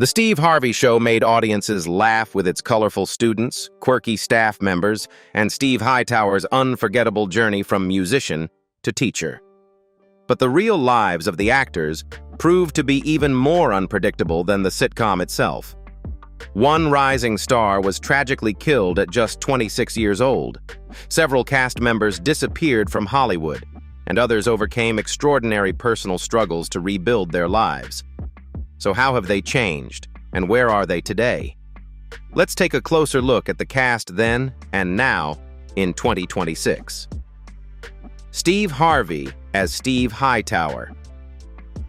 The Steve Harvey Show made audiences laugh with its colorful students, quirky staff members, and Steve Hightower's unforgettable journey from musician to teacher. But the real lives of the actors proved to be even more unpredictable than the sitcom itself. One rising star was tragically killed at just 26 years old. Several cast members disappeared from Hollywood, and others overcame extraordinary personal struggles to rebuild their lives. So how have they changed, and where are they today? Let's take a closer look at the cast then and now in 2026. Steve Harvey as Steve Hightower.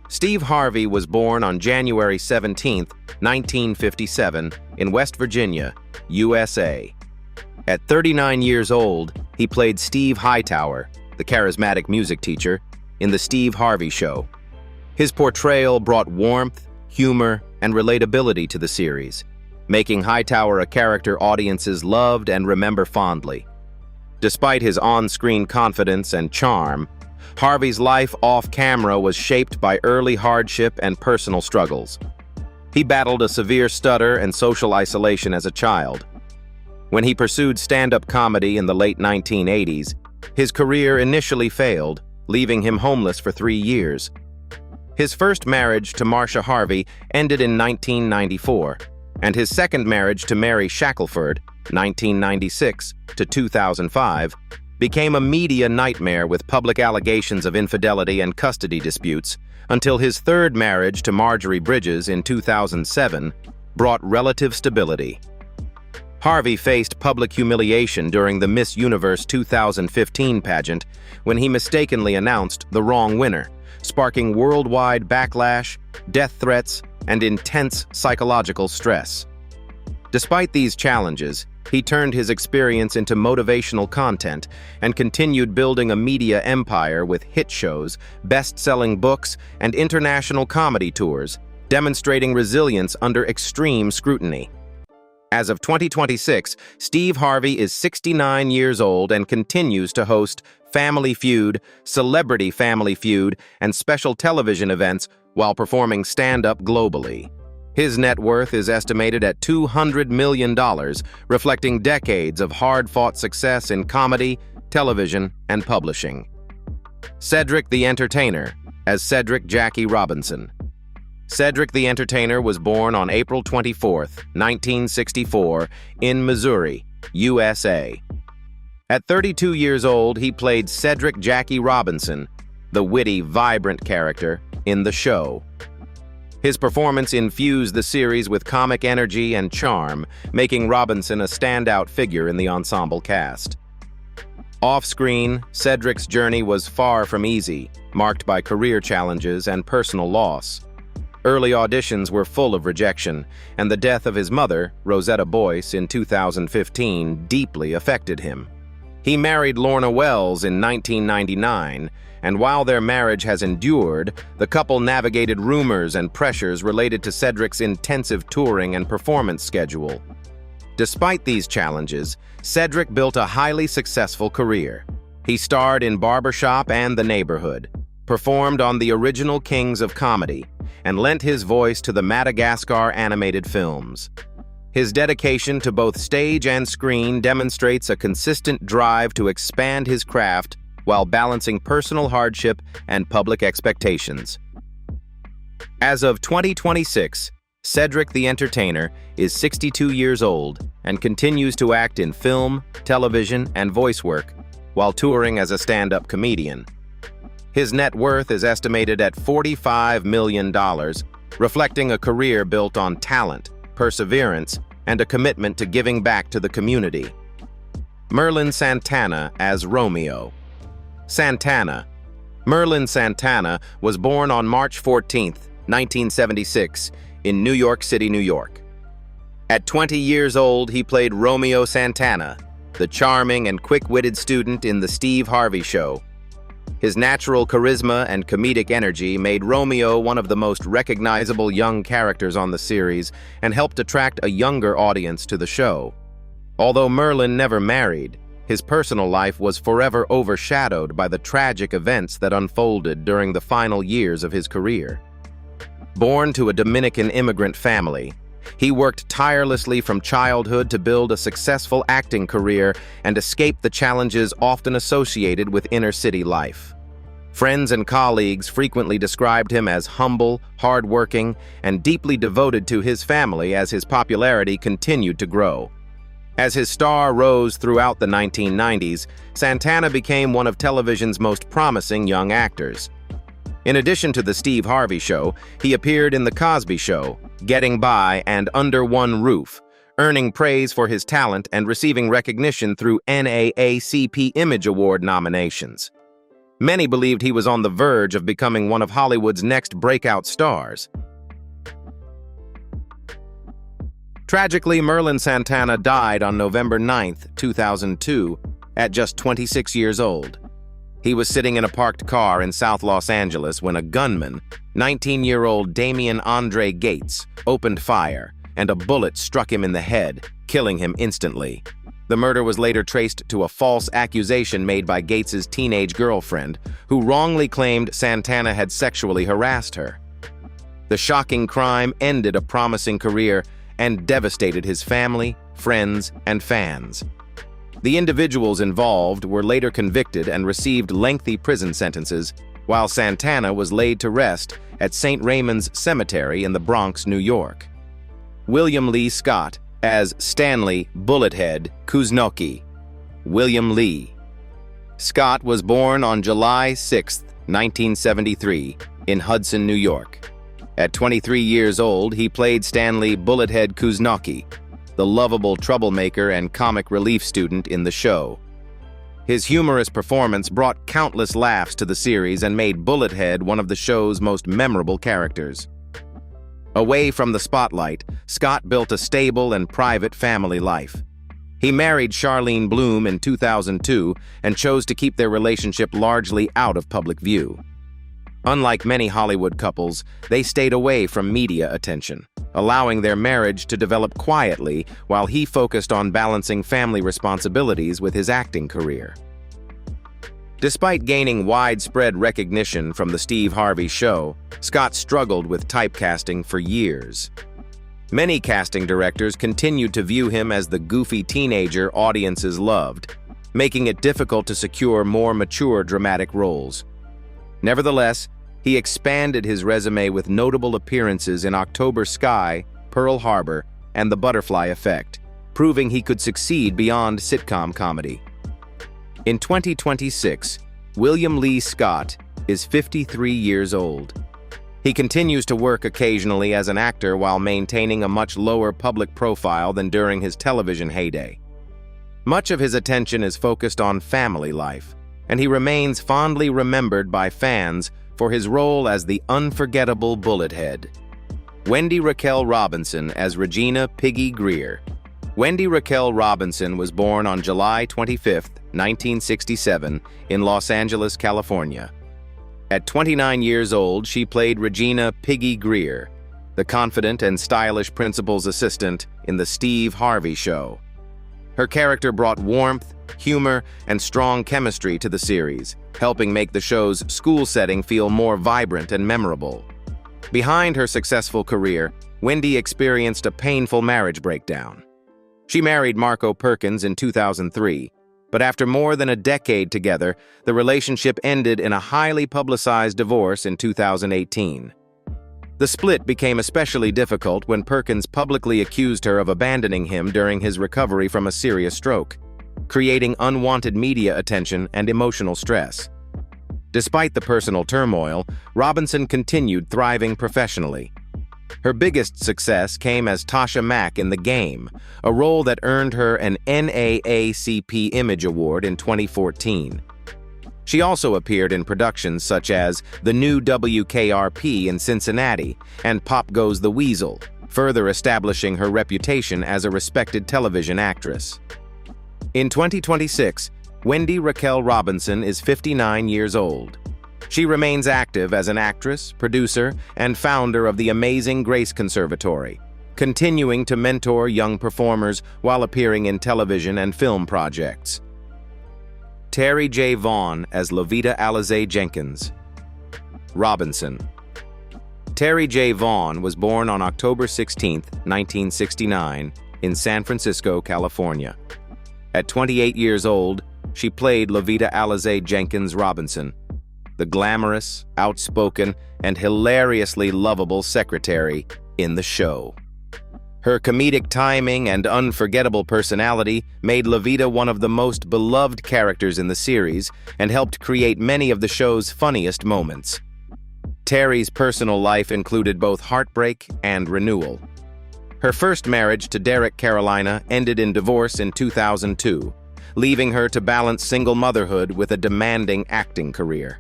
Steve Harvey was born on January 17, 1957, in West Virginia, USA. At 39 years old, he played Steve Hightower, the charismatic music teacher, in The Steve Harvey Show. His portrayal brought warmth, humor, and relatability to the series, making Hightower a character audiences loved and remember fondly. Despite his on-screen confidence and charm, Harvey's life off-camera was shaped by early hardship and personal struggles. He battled a severe stutter and social isolation as a child. When he pursued stand-up comedy in the late 1980s, his career initially failed, leaving him homeless for 3 years. His first marriage to Marcia Harvey ended in 1994, and his second marriage to Mary Shackelford, 1996 to 2005, became a media nightmare with public allegations of infidelity and custody disputes, until his third marriage to Marjorie Bridges in 2007 brought relative stability. Harvey faced public humiliation during the Miss Universe 2015 pageant when he mistakenly announced the wrong winner, sparking worldwide backlash, death threats, and intense psychological stress. Despite these challenges, he turned his experience into motivational content and continued building a media empire with hit shows, best-selling books, and international comedy tours, demonstrating resilience under extreme scrutiny. As of 2026, Steve Harvey is 69 years old and continues to host Family Feud, Celebrity Family Feud, and special television events while performing stand-up globally. His net worth is estimated at $200 million, reflecting decades of hard-fought success in comedy, television, and publishing. Cedric the Entertainer as Cedric Jackie Robinson. Cedric the Entertainer was born on April 24, 1964, in Missouri, USA. At 32 years old, he played Cedric Jackie Robinson, the witty, vibrant character, in the show. His performance infused the series with comic energy and charm, making Robinson a standout figure in the ensemble cast. Off-screen, Cedric's journey was far from easy, marked by career challenges and personal loss. Early auditions were full of rejection, and the death of his mother, Rosetta Boyce, in 2015 deeply affected him. He married Lorna Wells in 1999, and while their marriage has endured, the couple navigated rumors and pressures related to Cedric's intensive touring and performance schedule. Despite these challenges, Cedric built a highly successful career. He starred in Barbershop and The Neighborhood, performed on the original Kings of Comedy, and lent his voice to the Madagascar animated films. His dedication to both stage and screen demonstrates a consistent drive to expand his craft while balancing personal hardship and public expectations. As of 2026, Cedric the Entertainer is 62 years old and continues to act in film, television, and voice work while touring as a stand-up comedian. His net worth is estimated at $45 million, reflecting a career built on talent, perseverance, and a commitment to giving back to the community. Merlin Santana as Romeo. Santana. Merlin Santana was born on March 14, 1976, in New York City, New York. At 20 years old, he played Romeo Santana, the charming and quick-witted student in The Steve Harvey Show. His natural charisma and comedic energy made Romeo one of the most recognizable young characters on the series and helped attract a younger audience to the show. Although Merlin never married, his personal life was forever overshadowed by the tragic events that unfolded during the final years of his career. Born to a Dominican immigrant family, he worked tirelessly from childhood to build a successful acting career and escape the challenges often associated with inner-city life. Friends and colleagues frequently described him as humble, hard-working, and deeply devoted to his family as his popularity continued to grow. As his star rose throughout the 1990s, Santana became one of television's most promising young actors. In addition to The Steve Harvey Show, he appeared in The Cosby Show, Getting By, and Under One Roof, earning praise for his talent and receiving recognition through NAACP Image Award nominations. Many believed he was on the verge of becoming one of Hollywood's next breakout stars. Tragically, Merlin Santana died on November 9, 2002, at just 26 years old. He was sitting in a parked car in South Los Angeles when a gunman, 19-year-old Damian Andre Gates, opened fire, and a bullet struck him in the head, killing him instantly. The murder was later traced to a false accusation made by Gates's teenage girlfriend, who wrongly claimed Santana had sexually harassed her. The shocking crime ended a promising career and devastated his family, friends, and fans. The individuals involved were later convicted and received lengthy prison sentences, while Santana was laid to rest at St. Raymond's Cemetery in the Bronx, New York. William Lee Scott as Stanley "Bullethead" Kuznocki. William Lee. Scott was born on July 6, 1973, in Hudson, New York. At 23 years old, he played Stanley "Bullethead" Kuznocki, the lovable troublemaker and comic relief student in the show. His humorous performance brought countless laughs to the series and made Bullethead one of the show's most memorable characters. Away from the spotlight, Scott built a stable and private family life. He married Charlene Bloom in 2002 and chose to keep their relationship largely out of public view. Unlike many Hollywood couples, they stayed away from media attention, allowing their marriage to develop quietly while he focused on balancing family responsibilities with his acting career. Despite gaining widespread recognition from The Steve Harvey Show, Scott struggled with typecasting for years. Many casting directors continued to view him as the goofy teenager audiences loved, making it difficult to secure more mature dramatic roles. Nevertheless, he expanded his resume with notable appearances in October Sky, Pearl Harbor, and The Butterfly Effect, proving he could succeed beyond sitcom comedy. In 2026, William Lee Scott is 53 years old. He continues to work occasionally as an actor while maintaining a much lower public profile than during his television heyday. Much of his attention is focused on family life, and he remains fondly remembered by fans for his role as the unforgettable Bullethead. Wendy Raquel Robinson as Regina Piggy Greer. Wendy Raquel Robinson was born on July 25, 1967, in Los Angeles, California. At 29 years old, she played Regina Piggy Greer, the confident and stylish principal's assistant in The Steve Harvey Show. Her character brought warmth, humor, and strong chemistry to the series, helping make the show's school setting feel more vibrant and memorable. Behind her successful career, Wendy experienced a painful marriage breakdown. She married Marco Perkins in 2003, but after more than a decade together, the relationship ended in a highly publicized divorce in 2018. The split became especially difficult when Perkins publicly accused her of abandoning him during his recovery from a serious stroke, creating unwanted media attention and emotional stress. Despite the personal turmoil, Robinson continued thriving professionally. Her biggest success came as Tasha Mack in The Game, a role that earned her an NAACP Image Award in 2014. She also appeared in productions such as The New WKRP in Cincinnati and Pop Goes the Weasel, further establishing her reputation as a respected television actress. In 2026, Wendy Raquel Robinson is 59 years old. She remains active as an actress, producer, and founder of the Amazing Grace Conservatory, continuing to mentor young performers while appearing in television and film projects. Terri J. Vaughn as Lovita Alize Jenkins. Robinson. Terri J. Vaughn was born on October 16, 1969, in San Francisco, California. At 28 years old, she played Lovita Alize Jenkins Robinson, the glamorous, outspoken, and hilariously lovable secretary in the show. Her comedic timing and unforgettable personality made Lovita one of the most beloved characters in the series and helped create many of the show's funniest moments. Terri's personal life included both heartbreak and renewal. Her first marriage to Derek Carolina ended in divorce in 2002, leaving her to balance single motherhood with a demanding acting career.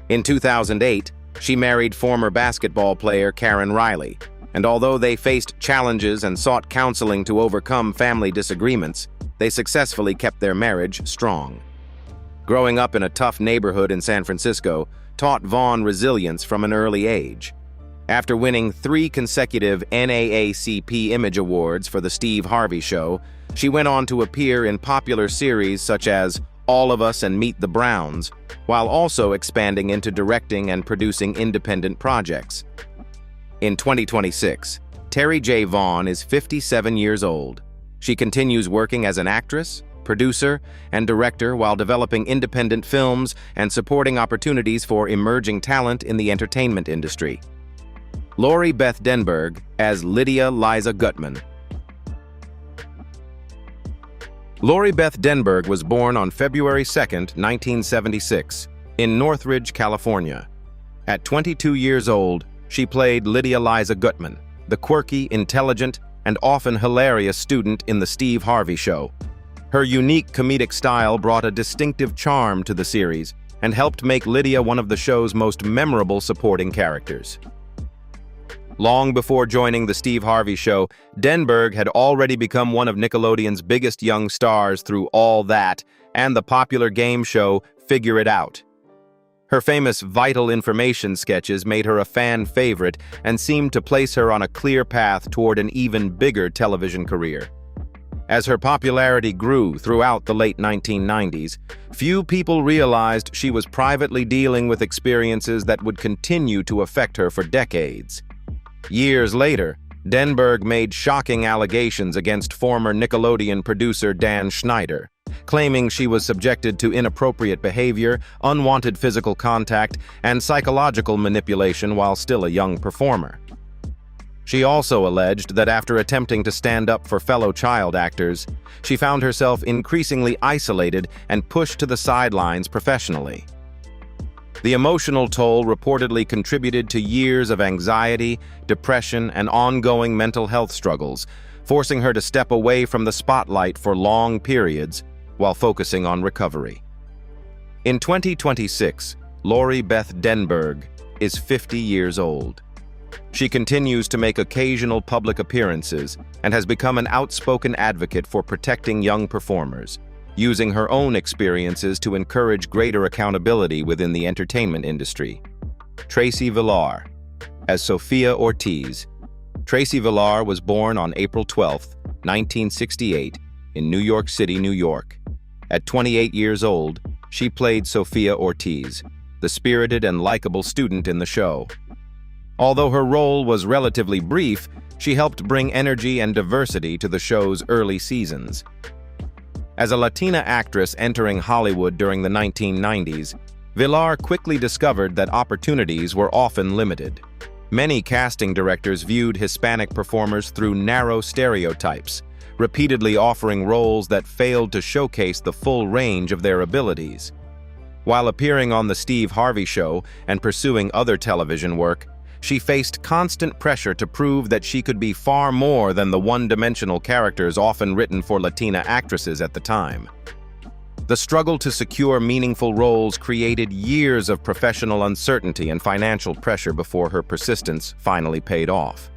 In 2008, she married former basketball player Karen Riley, and although they faced challenges and sought counseling to overcome family disagreements, they successfully kept their marriage strong. Growing up in a tough neighborhood in San Francisco taught Vaughn resilience from an early age. After winning 3 consecutive NAACP Image Awards for The Steve Harvey Show, she went on to appear in popular series such as All of Us and Meet the Browns, while also expanding into directing and producing independent projects. In 2026, Terri J. Vaughn is 57 years old. She continues working as an actress, producer, and director while developing independent films and supporting opportunities for emerging talent in the entertainment industry. Lorie Beth Denberg as Lydia Liza Gutman. Lorie Beth Denberg was born on February 2, 1976, in Northridge, California. At 22 years old, she played Lydia Liza Gutman, the quirky, intelligent, and often hilarious student in The Steve Harvey Show. Her unique comedic style brought a distinctive charm to the series and helped make Lydia one of the show's most memorable supporting characters. Long before joining The Steve Harvey Show, Denberg had already become one of Nickelodeon's biggest young stars through All That and the popular game show Figure It Out. Her famous Vital Information sketches made her a fan favorite and seemed to place her on a clear path toward an even bigger television career. As her popularity grew throughout the late 1990s, few people realized she was privately dealing with experiences that would continue to affect her for decades. Years later, Denberg made shocking allegations against former Nickelodeon producer Dan Schneider, claiming she was subjected to inappropriate behavior, unwanted physical contact, and psychological manipulation while still a young performer. She also alleged that after attempting to stand up for fellow child actors, she found herself increasingly isolated and pushed to the sidelines professionally. The emotional toll reportedly contributed to years of anxiety, depression, and ongoing mental health struggles, forcing her to step away from the spotlight for long periods while focusing on recovery. In 2026, Lorie Beth Denberg is 50 years old. She continues to make occasional public appearances and has become an outspoken advocate for protecting young performers, using her own experiences to encourage greater accountability within the entertainment industry. Tracy Vilar as Sophia Ortiz. Tracy Vilar was born on April 12, 1968, in New York City, New York. At 28 years old, she played Sophia Ortiz, the spirited and likable student in the show. Although her role was relatively brief, she helped bring energy and diversity to the show's early seasons. As a Latina actress entering Hollywood during the 1990s, Vilar quickly discovered that opportunities were often limited. Many casting directors viewed Hispanic performers through narrow stereotypes, repeatedly offering roles that failed to showcase the full range of their abilities. While appearing on The Steve Harvey Show and pursuing other television work, she faced constant pressure to prove that she could be far more than the one-dimensional characters often written for Latina actresses at the time. The struggle to secure meaningful roles created years of professional uncertainty and financial pressure before her persistence finally paid off.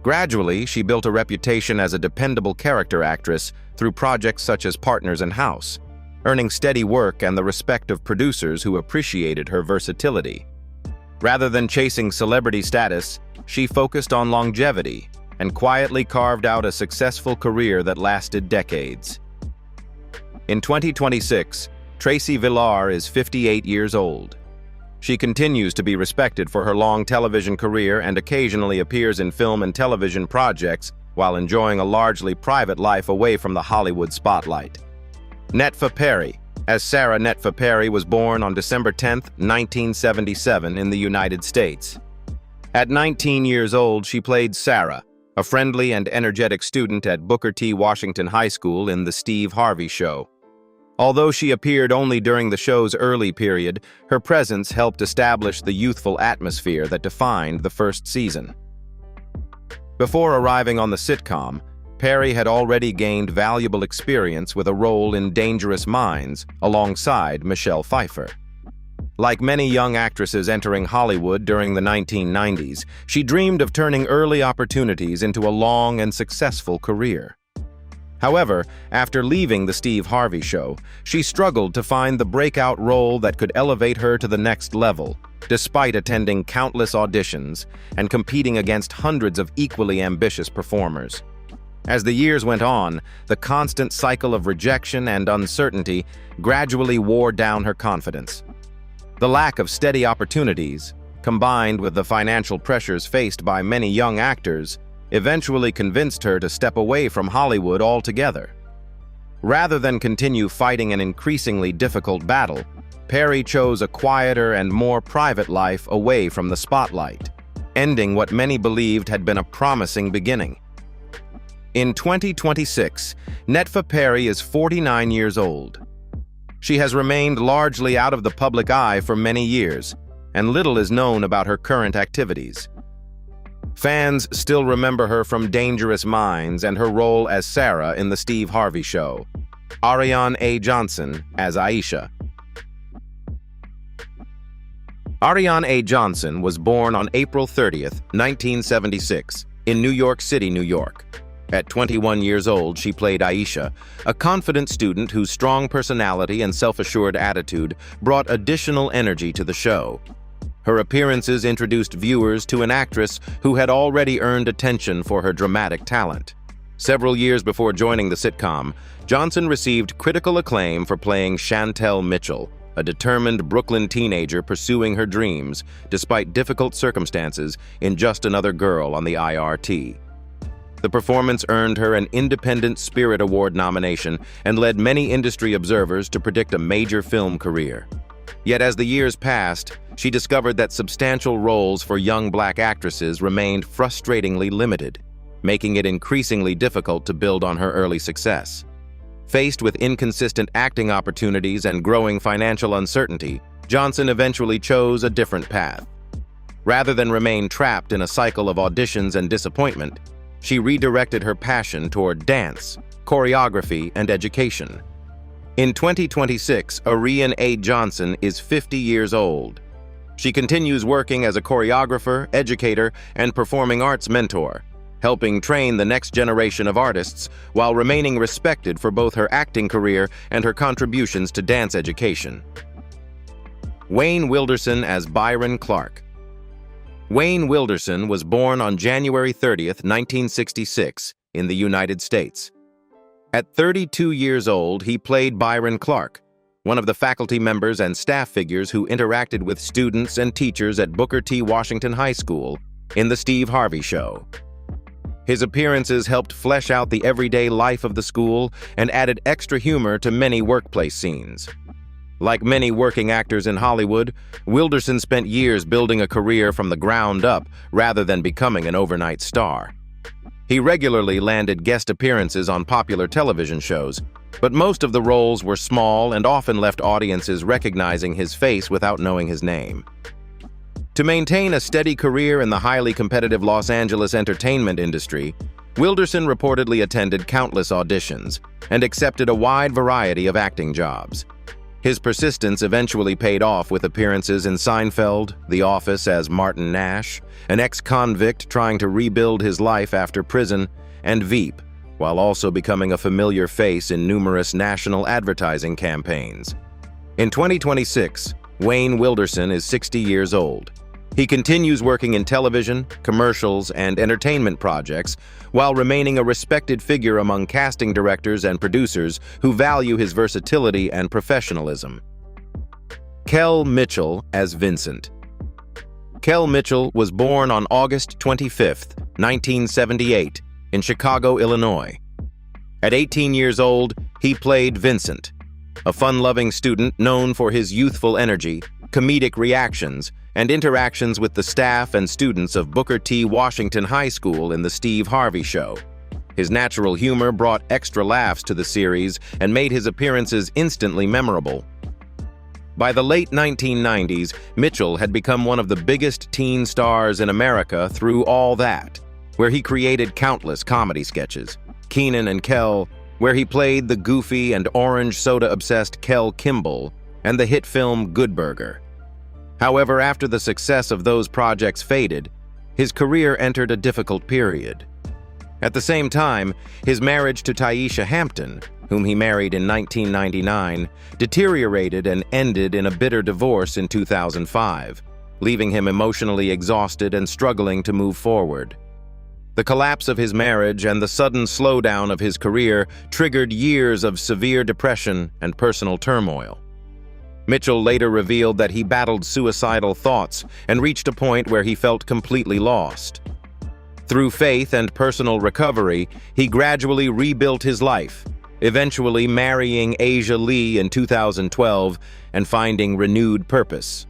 Gradually, she built a reputation as a dependable character actress through projects such as Partners in House, earning steady work and the respect of producers who appreciated her versatility. Rather than chasing celebrity status, she focused on longevity and quietly carved out a successful career that lasted decades. In 2026, Tracy Vilar is 58 years old. She continues to be respected for her long television career and occasionally appears in film and television projects while enjoying a largely private life away from the Hollywood spotlight. Netfa Perry, as Sarah Netfa Perry, was born on December 10, 1977 in the United States. At 19 years old, she played Sarah, a friendly and energetic student at Booker T. Washington High School in The Steve Harvey Show. Although she appeared only during the show's early period, her presence helped establish the youthful atmosphere that defined the first season. Before arriving on the sitcom, Perry had already gained valuable experience with a role in Dangerous Minds alongside Michelle Pfeiffer. Like many young actresses entering Hollywood during the 1990s, she dreamed of turning early opportunities into a long and successful career. However, after leaving The Steve Harvey Show, she struggled to find the breakout role that could elevate her to the next level, despite attending countless auditions and competing against hundreds of equally ambitious performers. As the years went on, the constant cycle of rejection and uncertainty gradually wore down her confidence. The lack of steady opportunities, combined with the financial pressures faced by many young actors, eventually convinced her to step away from Hollywood altogether. Rather than continue fighting an increasingly difficult battle, Perry chose a quieter and more private life away from the spotlight, ending what many believed had been a promising beginning. In 2026, Netfa Perry is 49 years old. She has remained largely out of the public eye for many years, and little is known about her current activities. Fans still remember her from Dangerous Minds and her role as Sarah in The Steve Harvey Show. Arian A. Johnson as Aisha. Arian A. Johnson was born on April 30, 1976, in New York City, New York. At 21 years old, she played Aisha, a confident student whose strong personality and self-assured attitude brought additional energy to the show. Her appearances introduced viewers to an actress who had already earned attention for her dramatic talent. Several years before joining the sitcom, Johnson received critical acclaim for playing Kel Mitchell, a determined Brooklyn teenager pursuing her dreams despite difficult circumstances in Just Another Girl on the IRT. The performance earned her an Independent Spirit Award nomination and led many industry observers to predict a major film career. Yet as the years passed, she discovered that substantial roles for young black actresses remained frustratingly limited, making it increasingly difficult to build on her early success. Faced with inconsistent acting opportunities and growing financial uncertainty, Johnson eventually chose a different path. Rather than remain trapped in a cycle of auditions and disappointment, she redirected her passion toward dance, choreography, and education. In 2026, Arian A. Johnson is 50 years old. She continues working as a choreographer, educator, and performing arts mentor, helping train the next generation of artists while remaining respected for both her acting career and her contributions to dance education. Wayne Wilderson as Byron Clark. Wayne Wilderson was born on January 30, 1966, in the United States. At 32 years old, he played Byron Clark, one of the faculty members and staff figures who interacted with students and teachers at Booker T. Washington High School in The Steve Harvey Show. His appearances helped flesh out the everyday life of the school and added extra humor to many workplace scenes. Like many working actors in Hollywood, Wilderson spent years building a career from the ground up rather than becoming an overnight star. He regularly landed guest appearances on popular television shows, but most of the roles were small and often left audiences recognizing his face without knowing his name. To maintain a steady career in the highly competitive Los Angeles entertainment industry, Wilderson reportedly attended countless auditions and accepted a wide variety of acting jobs. His persistence eventually paid off with appearances in Seinfeld, The Office as Martin Nash, an ex-convict trying to rebuild his life after prison, and Veep, while also becoming a familiar face in numerous national advertising campaigns. In 2026, Wayne Wilderson is 60 years old. He continues working in television, commercials, and entertainment projects while remaining a respected figure among casting directors and producers who value his versatility and professionalism. Kel Mitchell as Vincent. Kel Mitchell was born on August 25, 1978, in Chicago, Illinois. At 18 years old, he played Vincent, a fun-loving student known for his youthful energy, comedic reactions, and interactions with the staff and students of Booker T. Washington High School in The Steve Harvey Show. His natural humor brought extra laughs to the series and made his appearances instantly memorable. By the late 1990s, Mitchell had become one of the biggest teen stars in America through All That, where he created countless comedy sketches. Kenan and Kel, where he played the goofy and orange soda-obsessed Kel Kimball, and the hit film Good Burger. However, after the success of those projects faded, his career entered a difficult period. At the same time, his marriage to Taisha Hampton, whom he married in 1999, deteriorated and ended in a bitter divorce in 2005, leaving him emotionally exhausted and struggling to move forward. The collapse of his marriage and the sudden slowdown of his career triggered years of severe depression and personal turmoil. Mitchell later revealed that he battled suicidal thoughts and reached a point where he felt completely lost. Through faith and personal recovery, he gradually rebuilt his life, eventually marrying Asia Lee in 2012 and finding renewed purpose.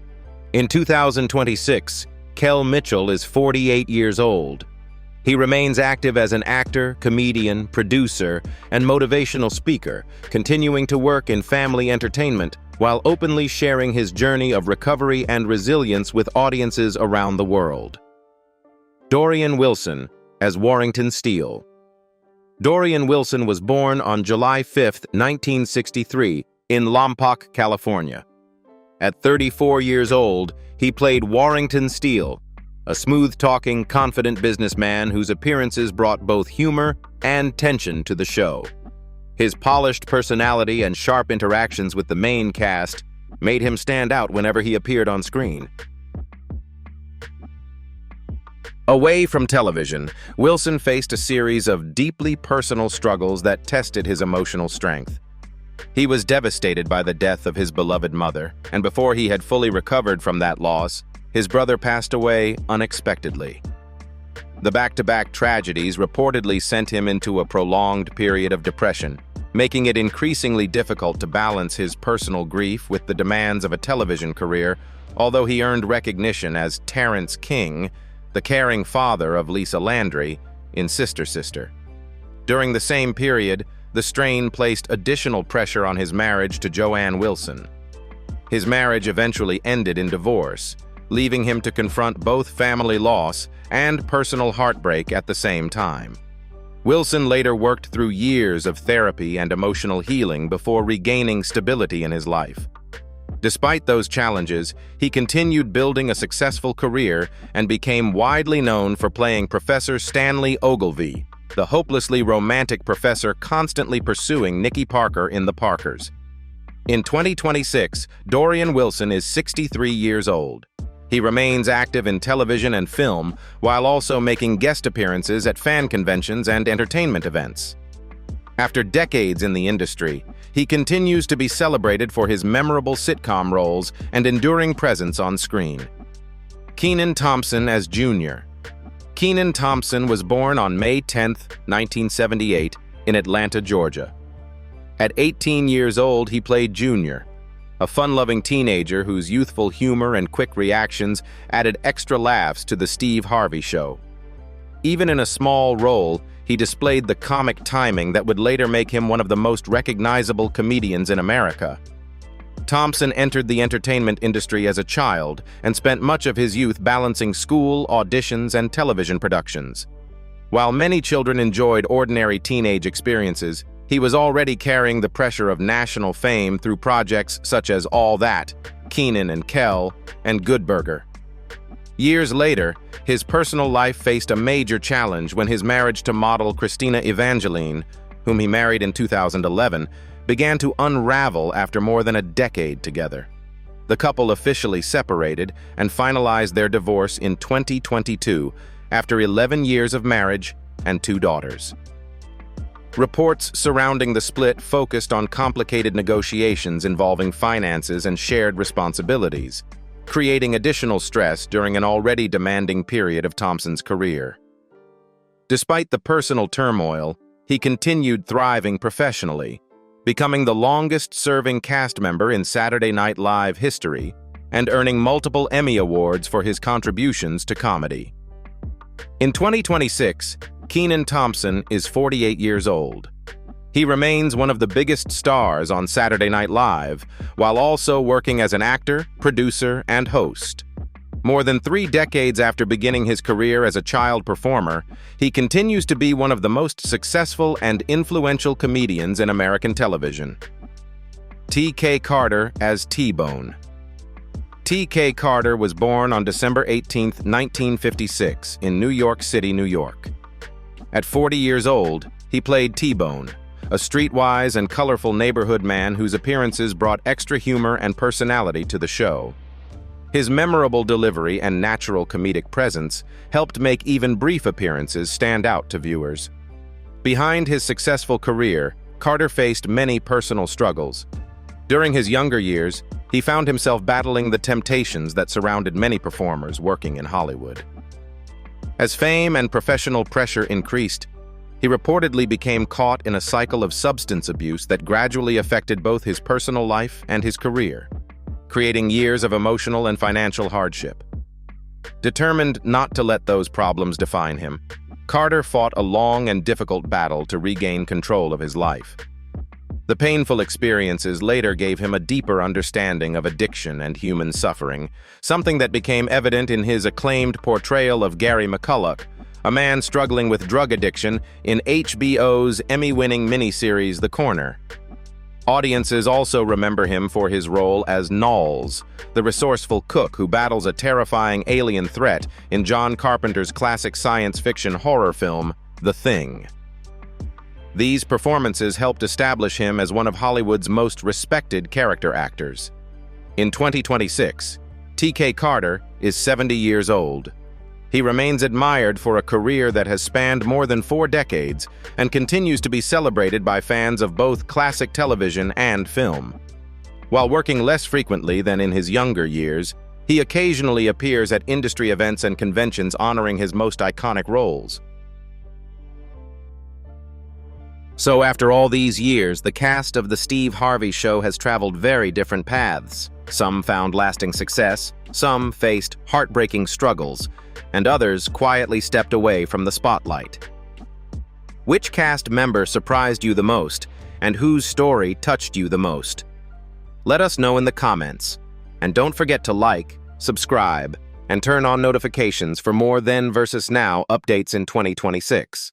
In 2026, Kel Mitchell is 48 years old. He remains active as an actor, comedian, producer, and motivational speaker, continuing to work in family entertainment while openly sharing his journey of recovery and resilience with audiences around the world. Dorian Wilson as Warrington Steele. Dorian Wilson was born on July 5, 1963, in Lompoc, California. At 34 years old, he played Warrington Steele, a smooth-talking, confident businessman whose appearances brought both humor and tension to the show. His polished personality and sharp interactions with the main cast made him stand out whenever he appeared on screen. Away from television, Wilson faced a series of deeply personal struggles that tested his emotional strength. He was devastated by the death of his beloved mother, and before he had fully recovered from that loss, his brother passed away unexpectedly. The back-to-back tragedies reportedly sent him into a prolonged period of depression, making it increasingly difficult to balance his personal grief with the demands of a television career, although he earned recognition as Terrence King, the caring father of Lisa Landry, in Sister Sister. During the same period, the strain placed additional pressure on his marriage to Joanne Wilson. His marriage eventually ended in divorce, leaving him to confront both family loss and personal heartbreak at the same time. Wilson later worked through years of therapy and emotional healing before regaining stability in his life. Despite those challenges, he continued building a successful career and became widely known for playing Professor Stanley Ogilvy, the hopelessly romantic professor constantly pursuing Nikki Parker in The Parkers. In 2026, Dorian Wilson is 63 years old. He remains active in television and film while also making guest appearances at fan conventions and entertainment events. After decades in the industry, he continues to be celebrated for his memorable sitcom roles and enduring presence on screen. Kenan Thompson as Junior. Kenan Thompson was born on May 10, 1978, in Atlanta, Georgia. At 18 years old, he played Junior, a fun-loving teenager whose youthful humor and quick reactions added extra laughs to The Steve Harvey Show. Even in a small role, he displayed the comic timing that would later make him one of the most recognizable comedians in America. Thompson entered the entertainment industry as a child and spent much of his youth balancing school, auditions, and television productions. While many children enjoyed ordinary teenage experiences, he was already carrying the pressure of national fame through projects such as All That, Kenan and Kel, and Good Burger. Years later, his personal life faced a major challenge when his marriage to model Christina Evangeline, whom he married in 2011, began to unravel after more than a decade together. The couple officially separated and finalized their divorce in 2022 after 11 years of marriage and 2 daughters. Reports surrounding the split focused on complicated negotiations involving finances and shared responsibilities, creating additional stress during an already demanding period of Thompson's career. Despite the personal turmoil, he continued thriving professionally, becoming the longest-serving cast member in Saturday Night Live history and earning multiple Emmy Awards for his contributions to comedy. In 2026, Kenan Thompson is 48 years old. He remains one of the biggest stars on Saturday Night Live, while also working as an actor, producer, and host. More than 3 decades after beginning his career as a child performer, he continues to be one of the most successful and influential comedians in American television. T.K. Carter as T-Bone. T.K. Carter was born on December 18, 1956, in New York City, New York. At 40 years old, he played T-Bone, a streetwise and colorful neighborhood man whose appearances brought extra humor and personality to the show. His memorable delivery and natural comedic presence helped make even brief appearances stand out to viewers. Behind his successful career, Carter faced many personal struggles. During his younger years, he found himself battling the temptations that surrounded many performers working in Hollywood. As fame and professional pressure increased, he reportedly became caught in a cycle of substance abuse that gradually affected both his personal life and his career, creating years of emotional and financial hardship. Determined not to let those problems define him, Carter fought a long and difficult battle to regain control of his life. The painful experiences later gave him a deeper understanding of addiction and human suffering, something that became evident in his acclaimed portrayal of Gary McCulloch, a man struggling with drug addiction in HBO's Emmy-winning miniseries The Corner. Audiences also remember him for his role as Knowles, the resourceful cook who battles a terrifying alien threat in John Carpenter's classic science fiction horror film, The Thing. These performances helped establish him as one of Hollywood's most respected character actors. In 2026, T.K. Carter is 70 years old. He remains admired for a career that has spanned more than 4 decades and continues to be celebrated by fans of both classic television and film. While working less frequently than in his younger years, he occasionally appears at industry events and conventions honoring his most iconic roles. So after all these years, the cast of The Steve Harvey Show has traveled very different paths. Some found lasting success, some faced heartbreaking struggles, and others quietly stepped away from the spotlight. Which cast member surprised you the most, and whose story touched you the most? Let us know in the comments. And don't forget to like, subscribe, and turn on notifications for more Then vs. Now updates in 2026.